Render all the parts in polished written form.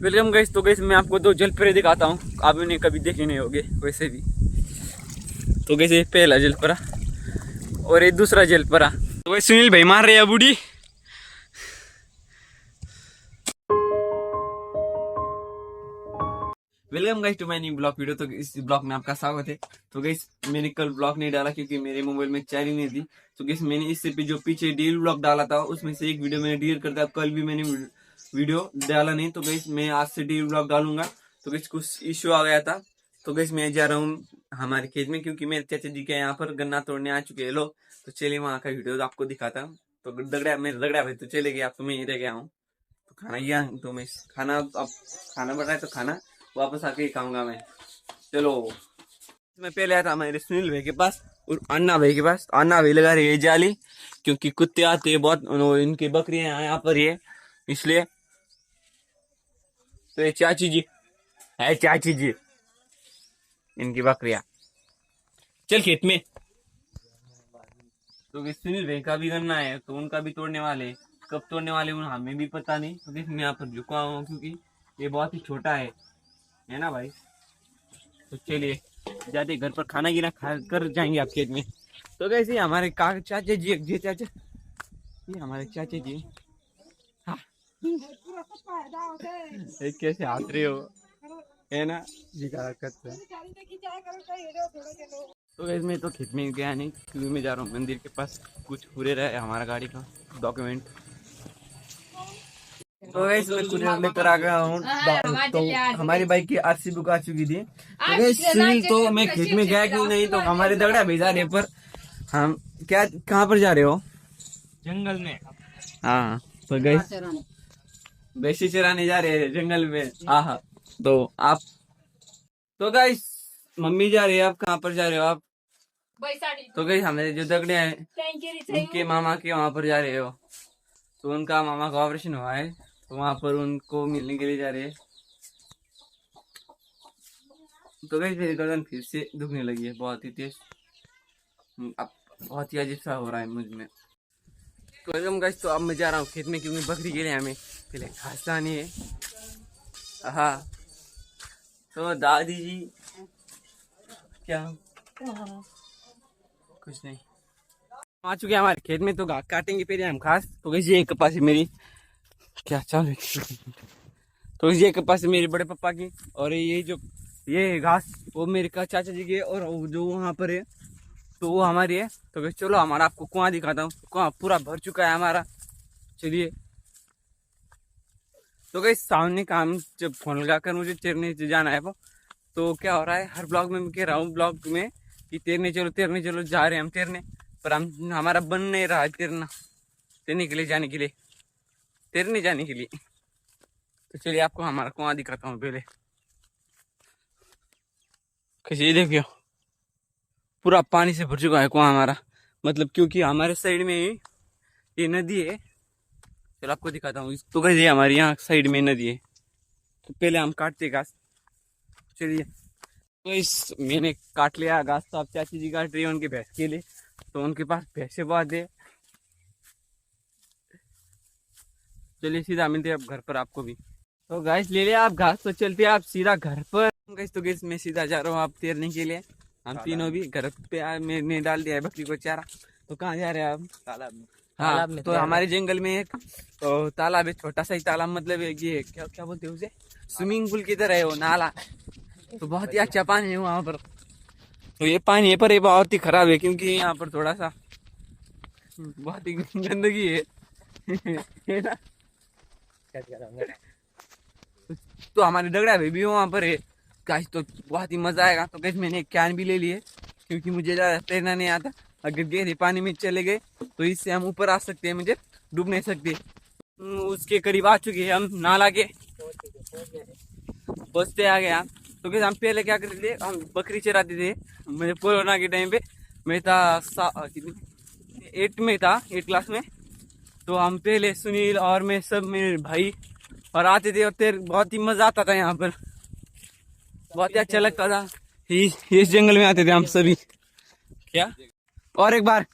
Welcome guys. तो guys मैं आपको 2 जलपरे दिखाता हूँ, आप उन्हें कभी देखे नहीं होगे वैसे भी। तो गाइस ये पहला जलपरा और ये दूसरा जलपरा। तो गाइस सुनील भाई मार रहे हैं बूढ़ी। Welcome guys to my new vlog video. तो इस ब्लॉग में आपका स्वागत है। तो गाइस मैंने कल ब्लॉग नहीं डाला क्योंकि मेरे मोबाइल में चार्जिंग नहीं थी। तो गाइस मैंने इससे जो पीछे डेली ब्लॉग डाला था उसमें से एक वीडियो मैंने डिलीट कर दिया। कल भी मैंने वीडियो डाला नहीं। तो गाइस मैं आज से डेली ब्लॉग डालूंगा। तो गाइस कुछ इश्यू आ गया था, तो गाइस मैं जा रहा हूँ हमारे खेत में क्योंकि मेरे चाचा जी के यहाँ पर गन्ना तोड़ने आ चुके हैं लोग। तो चलिए वहाँ का वीडियो आपको दिखाता हूँ। तो दगड़ा भाई तो चले गए, आप तो मैं ही रह गया हूँ। तो खाना ये तो मैं खाना अब खाना बन रहा है तो खाना वापस आके ही खाऊंगा मैं। चलो मैं पहले आया था हमारे सुनील भाई के पास और अन्ना भाई के पास। अन्ना भाई लगा रही है जाली क्योंकि कुत्ते आते हैं बहुत, इनकी बकरियां यहाँ पर ये इसलिए। तो ये चाची जी है, चाची जी इनकी बकरियां। चल खेत में। तो सुनील भाई का भी गन्ना है तो उनका भी तोड़ने वाले, कब तोड़ने वाले हमें भी पता नहीं। तो मैं यहाँ पर झुका हूँ क्योंकि ये बहुत ही छोटा है ना भाई। तो चलिए जाते घर पर खाना गिना खा कर जाएंगे आप खेत में। तो कैसे हमारे चाचा जी, ये चाचा, ये हमारे चाचा जी। हाँ कैसे हाथ रहे हो, है ना जी का करते हैं। तो गैस मैं तो खेत में गया नहीं क्योंकि मैं जा रहा हूँ मंदिर के पास, कुछ पूरे रहा है हमारा गाड़ी का डॉक्यूमेंट। तो गैस मैं कुरियर लेकर आ गया हूँ। तो हमारी बाइक की आरसी बुक आ चुकी थी। तो गैस तो मैं खेत में गया क्यों नहीं, तो हमारे दगड़ा भेजा रहे पर हम क्या कहाँ पर जा रहे हो? जंगल में। हाँ तो गैस भैंसी चराने जा रहे हैं जंगल में। हाँ तो आप तो गैस मम्मी जा रही है, आप कहाँ पर जा रहे हो आप? तो गैस हमारे जो दगड़े हैं उनके मामा के वहाँ पर जा रहे हो। तो उनका मामा का ऑपरेशन हुआ है तो वहाँ पर उनको मिलने के लिए जा रहे हैं। तो गैस मेरी गर्दन फिर से दुखने लगी है बहुत ही तेज, अब बहुत ही अजीब सा हो रहा है मुझ में। तो एकदम गैस तो अब मैं जा रहा हूँ खेत में क्योंकि बकरी के लिए हमें पहले घास लानी है। हाँ तो दादी जी क्या कुछ नहीं आ चुके हैं हमारे खेत में। तो काटेंगे पहले हम घास। तो गैस ये कपास है मेरी, क्या चालू है। तो ये कपास है मेरे बड़े पापा की और ये घास वो मेरे का चाचा जी की है और जो वहाँ पर है तो वो हमारी है। तो गैस चलो हमारा आपको कुआं दिखाता हूँ। कुआं पूरा भर चुका है हमारा, चलिए। तो गैस सामने काम जब फोन लगाकर मुझे तैरने जाना है वो, तो क्या हो रहा है हर ब्लॉग में मैं कह रहा हूँ ब्लॉग में कि तैरने चलो जा रहे हैं हम तैरने, पर हमारा बन नहीं रहा है तैरने के लिए जाने के लिए, तैरने जाने के लिए। तो चलिए आपको हमारा कुआं दिखाता हूँ पहले। कैसे ये देखियो पूरा पानी से भर चुका है कुआं हमारा, मतलब क्योंकि हमारे साइड में ही ये नदी है। चलो आपको दिखाता हूँ। तो कैसे हमारे यहाँ साइड में नदी है। तो पहले हम काटते घास, चलिए। तो इस मैंने काट लिया घास। तो आप चाची जी काट रही है उनके भैंस के लिए, तो उनके पास भैंसे बहुत है। चलिए सीधा मिलते हैं अब घर पर आपको भी। तो गैस ले लिया आप घास, तो चलते हैं आप सीधा घर पर। गैस तो गैस मैं सीधा जा रहा हूँ आप तैरने के लिए। हम तीनों भी घर पे मैंने डाल दिया है बकरी को चारा। तो कहाँ जा रहे हैं आप? तालाब में। हाँ तो हमारे जंगल में एक तो तालाब है, छोटा सा ही तालाब, मतलब ये क्या क्या बोलते हैं उसे, स्विमिंग पूल की तरह है वो, नाला। तो बहुत ही अच्छा पानी है वहाँ पर। तो ये पानी है पर ये बहुत ही खराब है क्योंकि यहाँ पर थोड़ा सा बहुत ही गंदगी है ना। तो हमारे दगड़ा भाई भी वहाँ पर है गाइस, तो बहुत ही मजा आएगा। तो गाइस मैंने एक कैन भी ले लिए क्योंकि मुझे ज़्यादा तैरना नहीं आता। अगर गहरे पानी में चले गए तो इससे हम ऊपर आ सकते हैं, मुझे डूब नहीं सकते। उसके करीब आ चुके हैं हम नाला के, पहुँचते आ गए हम। तो गाइस हम पहले क्या करते थे, हम बकरी चराते थे। मेरे कोरोना के टाइम पे मैं था 8 में था, 8 क्लास में। तो हम पहले सुनील और मैं सब मेरे भाई और आते थे और बहुत ही मजा आता था यहाँ पर, बहुत ही अच्छा लगता था। इस जंगल में आते थे हम सभी। क्या और एक बार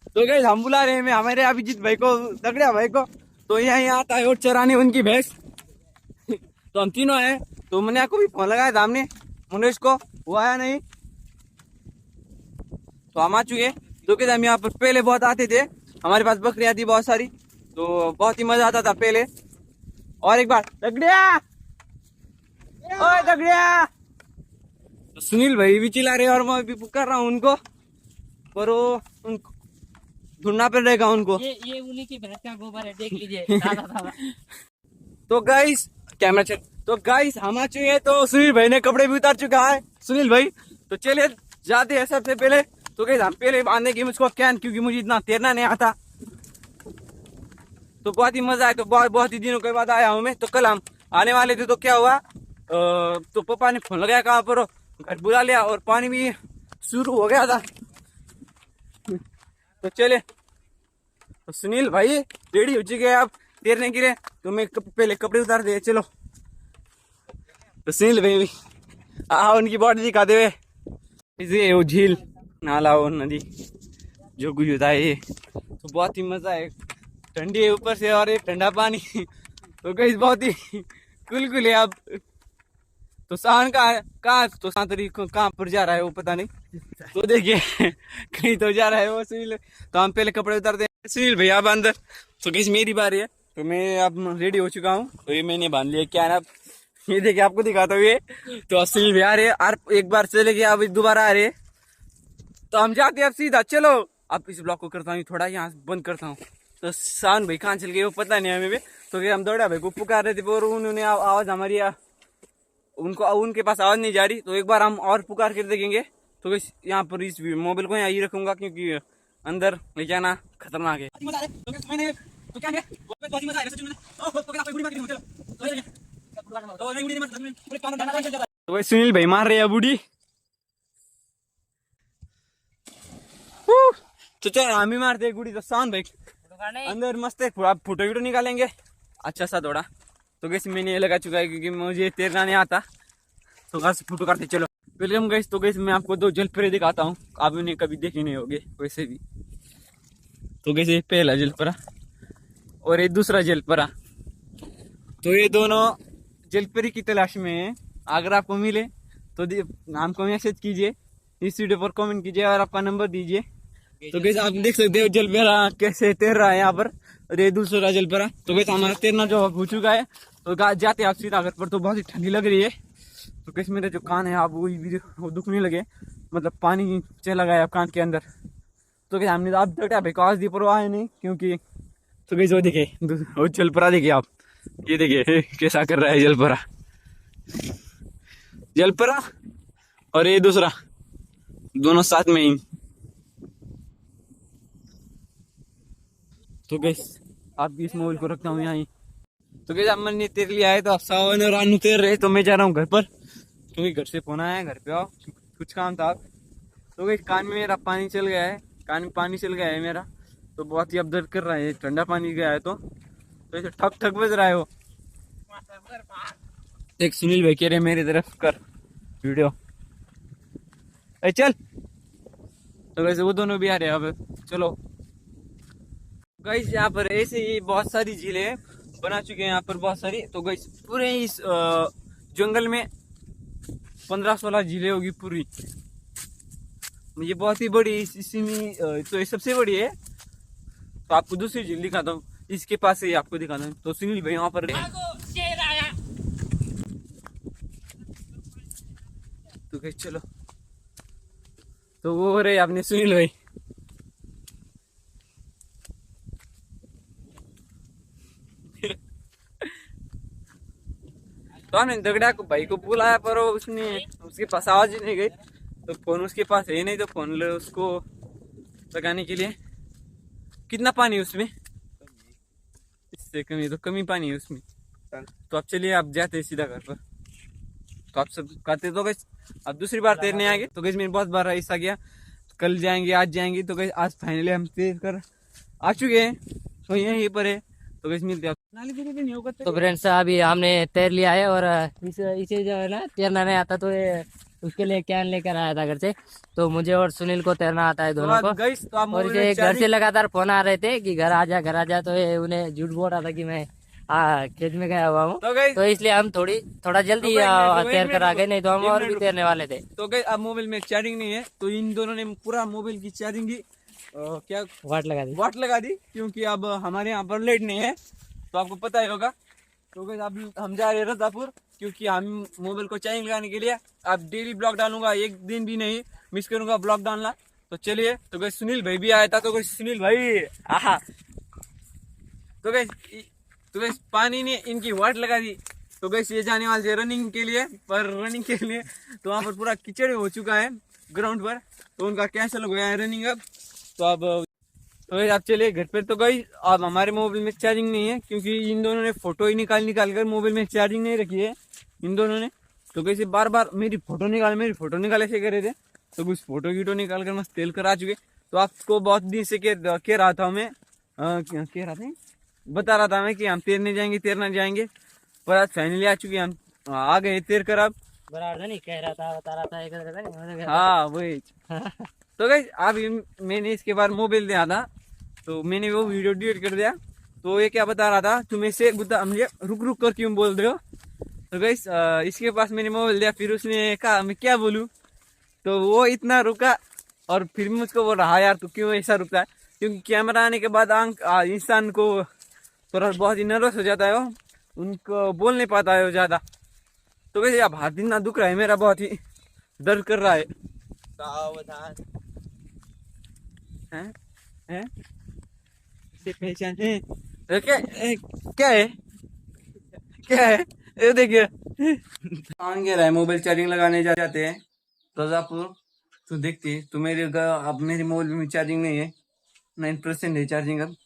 तो गैस हम बुला रहे हैं हमारे अभिजीत भाई को, दगड़िया भाई को। तो यहाँ आता है और चराने उनकी भैंस। तो हम तीनों हैं, तो मैंने को भी फोन लगाया था हमने मुनेश को, वो आया नहीं, तो हम आ चुके। तो कहते हम यहाँ पर पहले बहुत आते थे, हमारे पास बकरियां थी बहुत सारी, तो बहुत ही मजा आता था पहले। और एक बार दगड़िया, ओए दगड़िया, तो सुनील भाई भी चिल्ला रहे और मैं भी पुकार रहा हूँ उनको, पर वो उनको ढूंढना पड़ रहेगा उनको। ये उन्हीं की भैंस का गोबर है, देख लीजिए ताजा ताजा। तो गाइस कैमरा चेक। तो गाइस हम आ चुके हैं, तो सुनील भाई ने कपड़े भी उतार चुका है सुनील भाई। तो चलिए जाते हैं सबसे पहले। तो गाइस हम पहले बांधने की मुझको कैन, क्योंकि मुझे इतना तैरना नहीं आता। तो बहुत ही मजा आया, तो बहुत ही दिनों के बाद आया हूँ मैं। तो कल हम आने वाले थे, तो क्या हुआ, तो पापा ने फोन लगाया कहाँ पर हो, घर बुला लिया और पानी भी शुरू हो गया था। तो चले, तो सुनील भाई रेडी हो चुके हैं आप तैरने के लिए, तो मैं पहले कपड़े उतार दे। चलो, तो सुनील भाई भी उनकी बॉडी दिखाते हुए, इसे वो झील नाला और नदी जो कुछ होता है ये, तो बहुत ही मजा है। ठंडी है ऊपर से और एक ठंडा पानी। तो कहीं बहुत ही कुल है। अब तो शान कहाँ तो सांतरी कहाँ पर जा रहा है वो पता नहीं, तो देखिए कहीं तो जा रहा है वो सुनील। तो हम पहले कपड़े उतारते हैं, सुनील भैया अब अंदर। तो किस मेरी बारी है, तो मैं अब रेडी हो चुका हूँ। तो ये मैंने बांध लिया क्या ना, ये देखिए आपको दिखाता हूँ ये। तो सुनील भैया आ रहे और एक बार चले गए, अब दोबारा आ रहे। तो हम जाते हैं अब सीधा। चलो अब इस ब्लॉग को करता हूँ थोड़ा यहाँ बंद करता हूँ। तो शान भाई कहाँ चल गए वो पता नहीं हमें भी। तो हम दौड़ा भाई को पुकार रहे थे, और उन्होंने आवाज हमारी उनको उनके पास आवाज नहीं जा रही। तो एक बार हम और पुकार कर देखेंगे। तो यहाँ पर इस मोबाइल को यहाँ ही रखूंगा, क्योंकि अंदर ले जाना खतरनाक है। तो भाई सुनील भाई मार रहे हैं बूढ़ी। तो चल हम भी मारते हैं गुड़ी। तो शान भाई अंदर मस्त है, फोटो वीटो निकालेंगे अच्छा सा थोड़ा। तो गैस मैंने ये लगा चुका है, क्योंकि मुझे तैरना नहीं आता। तो गैस फोटो करते चलो। Welcome gas. तो गैस मैं आपको दो जलपरे दिखाता हूँ, आप उन्हें कभी देखे नहीं होगे वैसे भी। तो गैस ये पहला जलपरा और ये दूसरा जलपरा। तो ये दोनों जलपरी की तलाश में है। अगर आपको मिले तो हमको मैसेज कीजिए, इस वीडियो पर कमेंट कीजिए और आपका नंबर दीजिए। तो गैस आप देख सकते हो जलपरा कैसे तैर रहा है यहाँ पर, और ये दूसरा जलपरा। तो गैस हमारा तैरना जो हो चुका है। तो जाते आप सीधा घर पर। तो बहुत ही ठंडी लग रही है। तो गैस मेरे जो कान है आप वो दुखने लगे, मतलब पानी चला गया कान के अंदर। तो गैस हमने आप देखा भाई आवाज दी, पर वो आए नहीं क्योंकि। तो गैस वो देखे वो जलपरा देखिए आप, ये देखिए कैसा कर रहा है जलपरा और ये दूसरा, दोनों साथ में ही। तो गैस आप इस मोबाइल को रखता हूँ यहाँ ही। तो गैस मैंने तैर लिया है, तो अब सावन और रानू तैर रहे। तो मैं जा रहा हूँ घर पर, क्योंकि घर से फोन आया है, घर पे आओ कुछ काम था। तो गैस कान में मेरा पानी चल गया है, कान में पानी चल गया है मेरा। तो बहुत ही अब दर्द कर रहा है, ठंडा पानी गया है। तो ऐसे ठक ठक बज रहा है वो। एक सुनील भाई कह रहे मेरी तरफ कर वीडियो, चल। तो वैसे वो दोनों भी आ रहे हैं अब। चलो गाइस यहाँ पर ऐसे ही बहुत सारी झीलें बना चुके हैं यहाँ पर बहुत सारी। तो गाइस पूरे इस जंगल में 15-16 झीलें होगी पूरी। ये बहुत ही बड़ी इसी में, तो ये सबसे बड़ी है। तो आपको दूसरी झील दिखाता हूँ, इसके पास ही आपको दिखाता हूँ। तो सुनील भाई वहाँ पर तो गाइस चलो। तो वो रहे आपने सुनील भाई। तो हमने दगड़ा को भाई को बुलाया, पर उसके पास आवाज ही नहीं गई। तो फोन उसके पास है नहीं, तो फोन ले उसको लगाने के लिए। कितना पानी है उसमें, इससे कमी, तो कमी पानी है उसमें। तो अब चलिए आप जाते हैं सीधा घर पर। तो आप सब कहते तो गैस अब दूसरी बार तैरने आएंगे। तो गैस मेरे बहुत बार ऐसा गया, कल जाएंगे आज जाएंगे। तो गैस आज फाइनली हम तैर कर आ चुके हैं, तो यहीं पर है। तो गैस मिलते हैं। तो फ्रेंड्स अभी हमने तैर लिया है, और इसे जो है ना तैरना नहीं आता, तो ये उसके लिए कैन लेकर आया था घर से। तो मुझे और सुनील को तैरना आता है दोनों को। गाइस तो आप और मोबाइल में इसे घर से लगातार फोन आ रहे थे कि घर आ जा घर आ जा, तो ये उन्हें झूठ बोल रहा था कि मैं खेत में गया हुआ हूँ। तो गाइस तो इसलिए हम थोड़ा जल्दी तैर कर आ गए, नहीं तो हम और भी तैरने वाले थे। तो गाइस अब मोबाइल में चार्जिंग नहीं है, तो इन दोनों ने पूरा मोबाइल की चार्जिंग की क्या वाट लगा दी, क्योंकि अब हमारे यहाँ पर लाइट नहीं है, तो आपको पता ही होगा। तो गाइस अब हम जा रहे हैं रजापुर, क्योंकि हम मोबाइल को चार्जिंग लगाने के लिए अब डेली ब्लॉग डालूंगा, एक दिन भी नहीं मिस करूंगा ब्लॉग डालना। तो चलिए, तो गाइस सुनील भाई भी आया था, तो गाइस सुनील भाई आहा, तो गाइस पानी ने इनकी वाट लगा दी। तो गाइस ये जाने वाले थे रनिंग के लिए, पर रनिंग के लिए तो वहाँ पर पूरा कीचड़ हो चुका है ग्राउंड पर, तो उनका कैंसिल हो गया है रनिंग अब। तो अब तो गाइस आप चलिए घर पर। तो गाइस अब हमारे मोबाइल में चार्जिंग नहीं है, क्योंकि इन दोनों ने फोटो ही निकाल कर मोबाइल में चार्जिंग नहीं रखी है इन दोनों ने। तो कैसे बार बार मेरी फोटो निकाल ऐसे कर रहे थे, तो कुछ फोटो वीटो निकाल कर मस्त तेल कर आ चुके। तो आपको बहुत दिन से कह रहा था मैं, कह रहा था, बता रहा था मैं कि हम तैरना जाएंगे, पर आज फाइनली आ चुके, हम आ गए तैर कर अब। बराबर नहीं कह रहा था, बता रहा था, एक हाँ वही। तो गाइस अब मैंने इसके बाद मोबाइल दिया था, तो मैंने वो वीडियो डिलीट कर दिया। तो ये क्या बता रहा था, तुम ऐसे मुझे रुक रुक कर क्यों बोल रहे हो। तो गाइस इसके पास मैंने मोबाइल दिया, फिर उसने कहा मैं क्या बोलूं, तो वो इतना रुका और फिर मुझको बोल रहा हाँ यार तू क्यों ऐसा रुकता है, क्योंकि कैमरा आने के बाद इंसान को थोड़ा बहुत ही नर्वस हो जाता है, वो उनको बोल नहीं पाता है वो ज्यादा। तो वैसे अब हाथ इतना दुख रहा है मेरा, बहुत ही दर्द कर रहा है। सावधान हैं हैं इसे पहचान है क्या क्या है क्या है, ये देखिए आन गया है। मोबाइल चार्जिंग लगाने जाते हैं रजापुर, तो देखते तो अब मेरे मोबाइल में चार्जिंग नहीं है, 9% है चार्जिंग अब।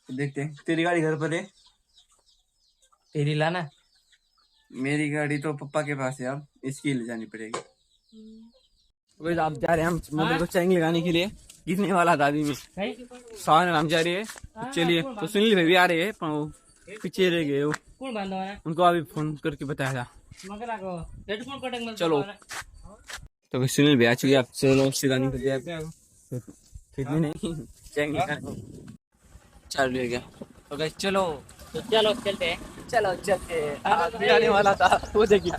तो देखते हैं, तेरी गाड़ी घर पर है, तेरी लाना। मेरी गाड़ी तो पापा के पास है, अब इसकी ले जानी पड़ेगी। वैसे आप जा रहे हैं हम मोबाइल को चार्जिंग लगाने के लिए, गिरने वाला था अभी में सावन हम जा रही है। तो चलिए, तो सुनील भाई भी आ रहे हैं, पर वो पीछे रह गए, वो उनको अभी फोन करके बताया था। चलो तो सुनील भाई आ चुके, आप चलो सीधा निकल जाए, फिर नहीं चार्जिंग चालू हो गया। तो गाइस चलो चलते हैं। चलते आने वाला था, वो देखिए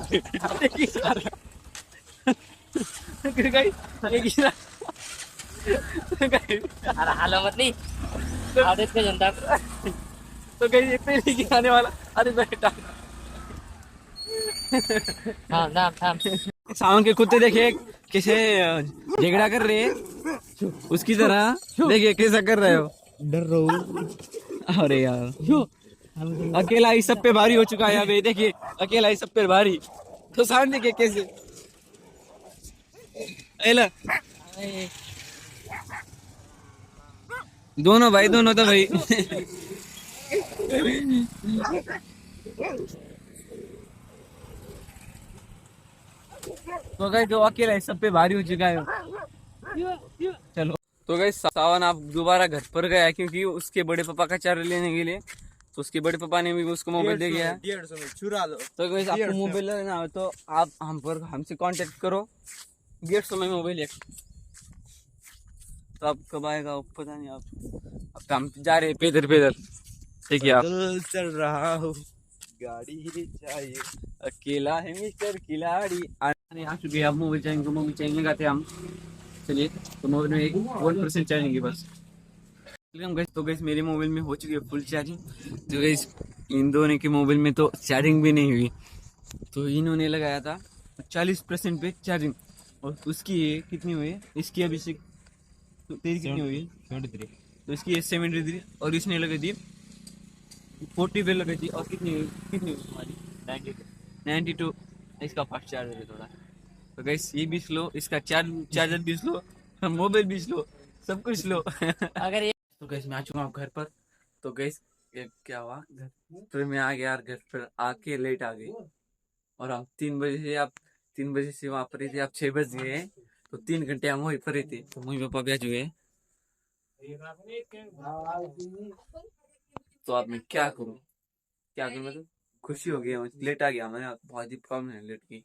अरे हालो मत नहीं, आदेश का जनता। तो कहीं पहले की आने वाला, अरे बेटा थाम। सावन के कुत्ते देखे कैसे झगड़ा कर रहे हैं, उसकी तरह देखिए कैसा कर रहे हो, डर रहा। अरे यार अकेला ही सब पे भारी हो चुका है, अभी देखिए अकेला ही सब पे भारी। तो सावन देखिए कैसे एला दोनों भाई, दोनों तो भाई तो गाइस जो अकेला है सब पे भारी हो चुका है। चलो तो गाइस सावन आप दोबारा घर पर गया, क्योंकि उसके बड़े पापा का चारा लेने के लिए, तो उसके बड़े पापा ने भी उसको मोबाइल दे गया है। 150 में चुरा लो। तो गाइस आपको मोबाइल लेना हो तो आप हमसे कांटेक्ट करो, 150 में मोबाइल है। तो आप कब आएगा पता नहीं, अब तो हम जा रहे हैं पैदल ठीक है। आप चल रहा हूँ, गाड़ी चाहिए, अकेला है मिस्टर खिलाड़ी आ चुके हैं। आप मोबाइल चार्जिंग लगाते हैं हम। चलिए, तो मोबाइल में 1% चार्जिंग है बस। तो गैस मेरे मोबाइल में हो चुकी है फुल चार्जिंग। तो गैस इन दोनों के मोबाइल में तो चार्जिंग भी नहीं हुई, तो इन्होंने लगाया था 40% पे चार्जिंग, और उसकी कितनी हुई है, इसकी अभी से तो तेरी कितनी हुई है 73, तो इसकी 73, और इसने लगा दी 40 पे लगी थी, और कितनी हुई तुम्हारी 92। इसका फास्ट चार्जर है थोड़ा। तो गैस ये भी स्लो, इसका चार्जर भी स्लो, मोबाइल भी स्लो, सब कुछ स्लो। अगर ये तो गैस मैं आ चुका हूँ घर पर। तो गैस क्या हुआ, घर फिर मैं आ गया यार, घर पर आके लेट आ गई, और हम 3 बजे से वहां पर थे, अब 6 बज गए हैं, तो 3 घंटे हम वहीं पर थे। तो मम्मी पापा भी आ चुके हैं, तो अब मैं क्या करूँ, मतलब खुशी हो गई, लेट आ गया, मैंने बहुत ही प्रॉब्लम है लेट की।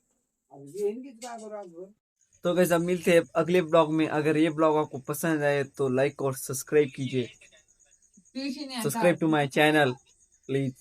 तो गाइस अब मिलते हैं अगले ब्लॉग में। अगर ये ब्लॉग आपको पसंद आए तो लाइक और सब्सक्राइब कीजिए। Subscribe to my channel please.